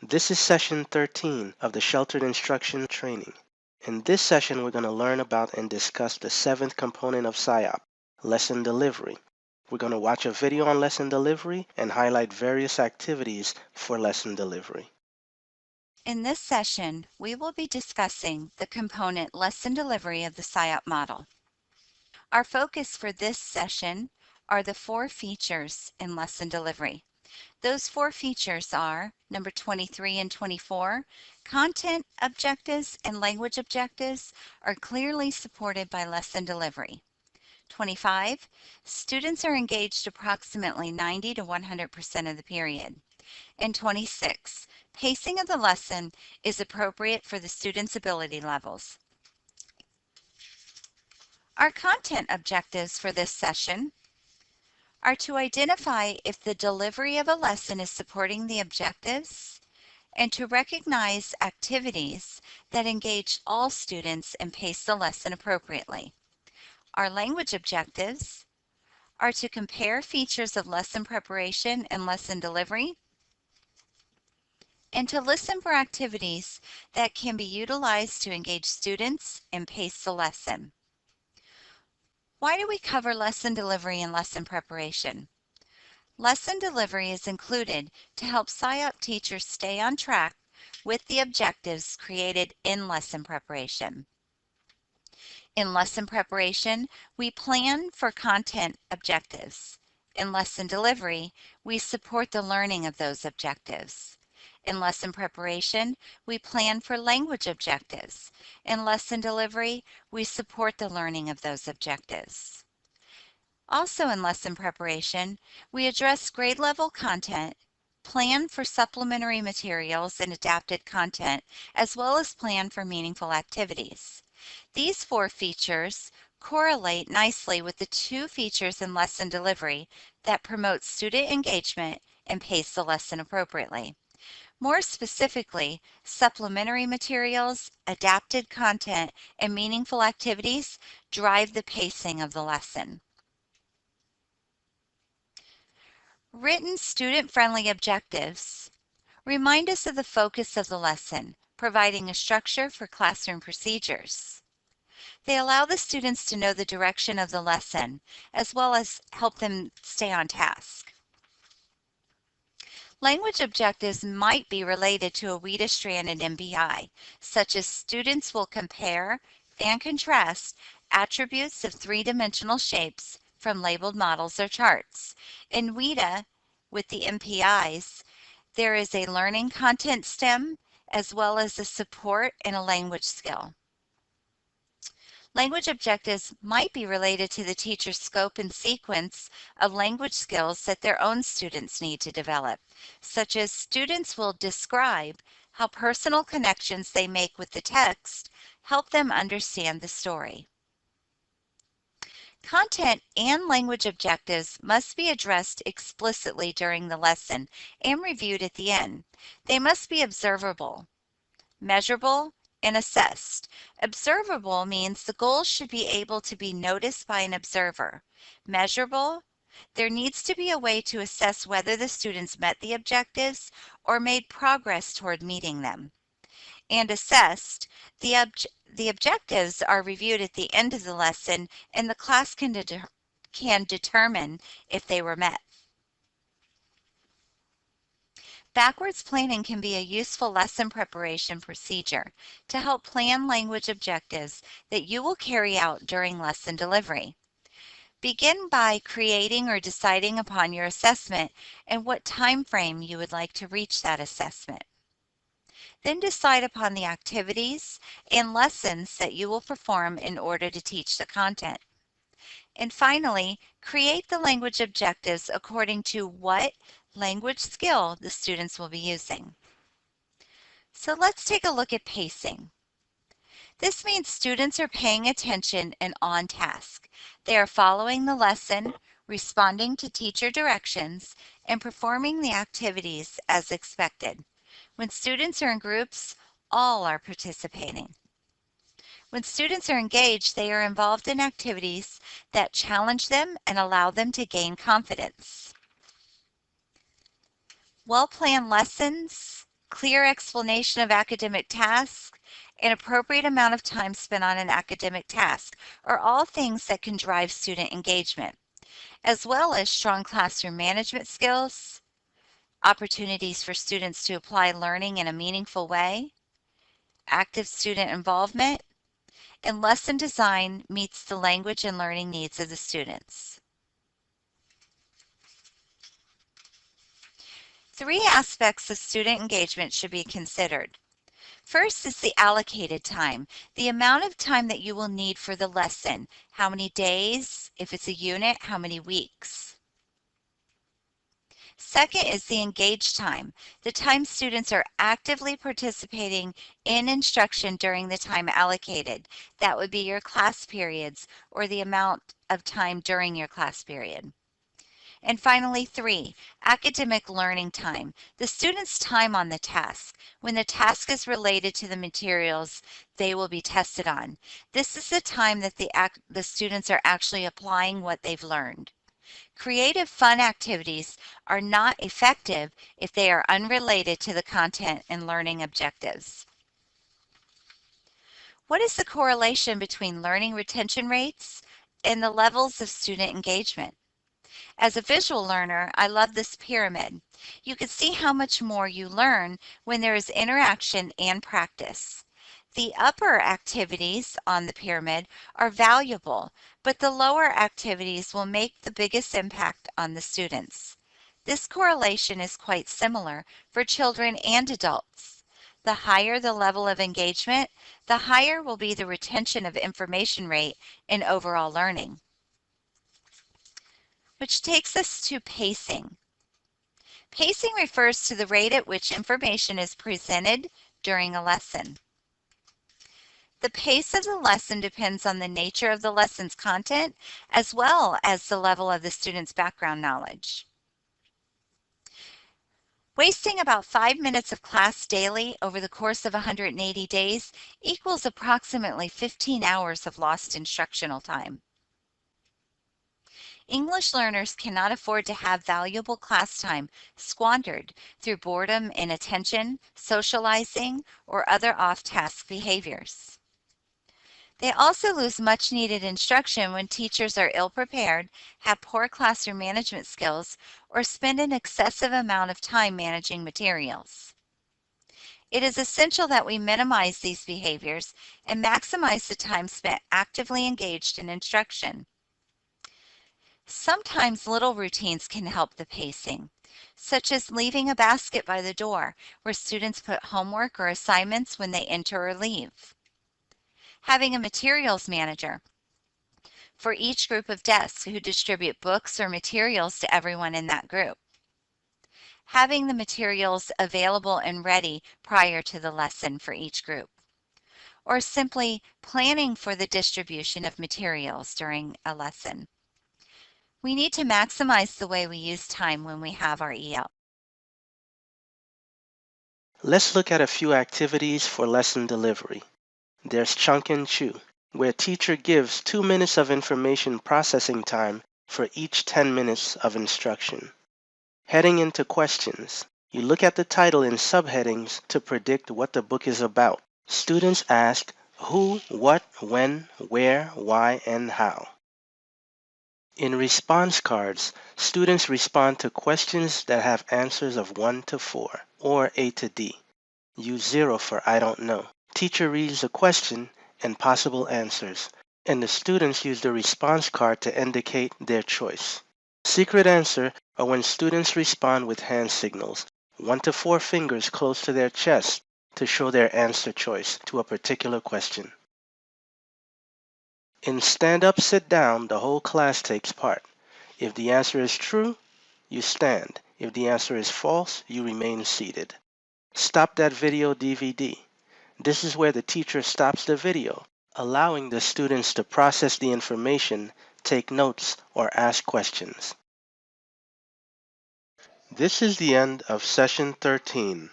This is session 13 of the Sheltered Instruction Training. In this session, we're going to learn about and discuss the seventh component of SIOP, lesson delivery. We're going to watch a video on lesson delivery and highlight various activities for lesson delivery. In this session, we will be discussing the component lesson delivery of the SIOP model. Our focus for this session are the 4 features in lesson delivery. Those 4 features are number 23 and 24, content objectives and language objectives are clearly supported by lesson delivery. 25, students are engaged approximately 90 to 100% of the period. And 26, pacing of the lesson is appropriate for the students' ability levels. Our content objectives for this session are to identify if the delivery of a lesson is supporting the objectives and to recognize activities that engage all students and pace the lesson appropriately. Our language objectives are to compare features of lesson preparation and lesson delivery and to listen for activities that can be utilized to engage students and pace the lesson. Why do we cover lesson delivery and lesson preparation? Lesson delivery is included to help SIOP teachers stay on track with the objectives created in lesson preparation. In lesson preparation, we plan for content objectives. In lesson delivery, we support the learning of those objectives. In lesson preparation, we plan for language objectives. In lesson delivery, we support the learning of those objectives. Also in lesson preparation, we address grade level content, plan for supplementary materials and adapted content, as well as plan for meaningful activities. These 4 features correlate nicely with the 2 features in lesson delivery that promote student engagement and pace the lesson appropriately. More specifically, supplementary materials, adapted content, and meaningful activities drive the pacing of the lesson. Written student-friendly objectives remind us of the focus of the lesson, providing a structure for classroom procedures. They allow the students to know the direction of the lesson, as well as help them stay on task. Language objectives might be related to a WITA-stranded MBI, such as students will compare and contrast attributes of 3-dimensional shapes from labeled models or charts. In WITA, with the MPIs, there is a learning content stem as well as a support and a language skill. Language objectives might be related to the teacher's scope and sequence of language skills that their own students need to develop, such as students will describe how personal connections they make with the text help them understand the story. Content and language objectives must be addressed explicitly during the lesson and reviewed at the end. They must be observable, measurable, and assessed. Observable means the goals should be able to be noticed by an observer. Measurable, there needs to be a way to assess whether the students met the objectives or made progress toward meeting them. And assessed, the objectives are reviewed at the end of the lesson and the class can determine if they were met. Backwards planning can be a useful lesson preparation procedure to help plan language objectives that you will carry out during lesson delivery. Begin by creating or deciding upon your assessment and what time frame you would like to reach that assessment. Then decide upon the activities and lessons that you will perform in order to teach the content. And finally, create the language objectives according to what language skill the students will be using. So let's take a look at pacing. This means students are paying attention and on task. They are following the lesson, responding to teacher directions, and performing the activities as expected. When students are in groups, all are participating. When students are engaged, they are involved in activities that challenge them and allow them to gain confidence. Well-planned lessons clear explanation of academic tasks, an appropriate amount of time spent on an academic task are all things that can drive student engagement, as well as strong classroom management skills, opportunities for students to apply learning in a meaningful way, active student involvement, and lesson design meets the language and learning needs of the students. 3 aspects of student engagement should be considered. First is the allocated time, the amount of time that you will need for the lesson. How many days? If it's a unit, how many weeks? Second is the engaged time, the time students are actively participating in instruction during the time allocated. That would be your class periods or the amount of time during your class period. And finally, 3, academic learning time, the student's time on the task. When the task is related to the materials they will be tested on. This is the time that the students are actually applying what they've learned. Creative, fun activities are not effective if they are unrelated to the content and learning objectives. What is the correlation between learning retention rates and the levels of student engagement? As a visual learner, I love this pyramid. You can see how much more you learn when there is interaction and practice. The upper activities on the pyramid are valuable, but the lower activities will make the biggest impact on the students. This correlation is quite similar for children and adults. The higher the level of engagement, the higher will be the retention of information rate in overall learning. Which takes us to pacing. Pacing refers to the rate at which information is presented during a lesson. The pace of the lesson depends on the nature of the lesson's content as well as the level of the student's background knowledge. Wasting about 5 minutes of class daily over the course of 180 days equals approximately 15 hours of lost instructional time. English learners cannot afford to have valuable class time squandered through boredom, inattention, socializing, or other off-task behaviors. They also lose much needed instruction when teachers are ill-prepared, have poor classroom management skills, or spend an excessive amount of time managing materials. It is essential that we minimize these behaviors and maximize the time spent actively engaged in instruction. Sometimes little routines can help the pacing, such as leaving a basket by the door where students put homework or assignments when they enter or leave. Having a materials manager for each group of desks who distribute books or materials to everyone in that group. Having the materials available and ready prior to the lesson for each group. Or simply planning for the distribution of materials during a lesson. We need to maximize the way we use time when we have our EL. Let's look at a few activities for lesson delivery. There's Chunk and Chew, where teacher gives 2 minutes of information processing time for each 10 minutes of instruction. Heading into questions. You look at the title and subheadings to predict what the book is about. Students ask who, what, when, where, why, and how. In response cards, students respond to questions that have answers of 1 to 4 or A to D. Use 0 for I don't know. Teacher reads the question and possible answers, and the students use the response card to indicate their choice. Secret answer are when students respond with hand signals, 1 to 4 fingers close to their chest to show their answer choice to a particular question. In stand up, sit down, the whole class takes part. If the answer is true, you stand. If the answer is false, you remain seated. Stop that video DVD. This is where the teacher stops the video, allowing the students to process the information, take notes, or ask questions. This is the end of session 13.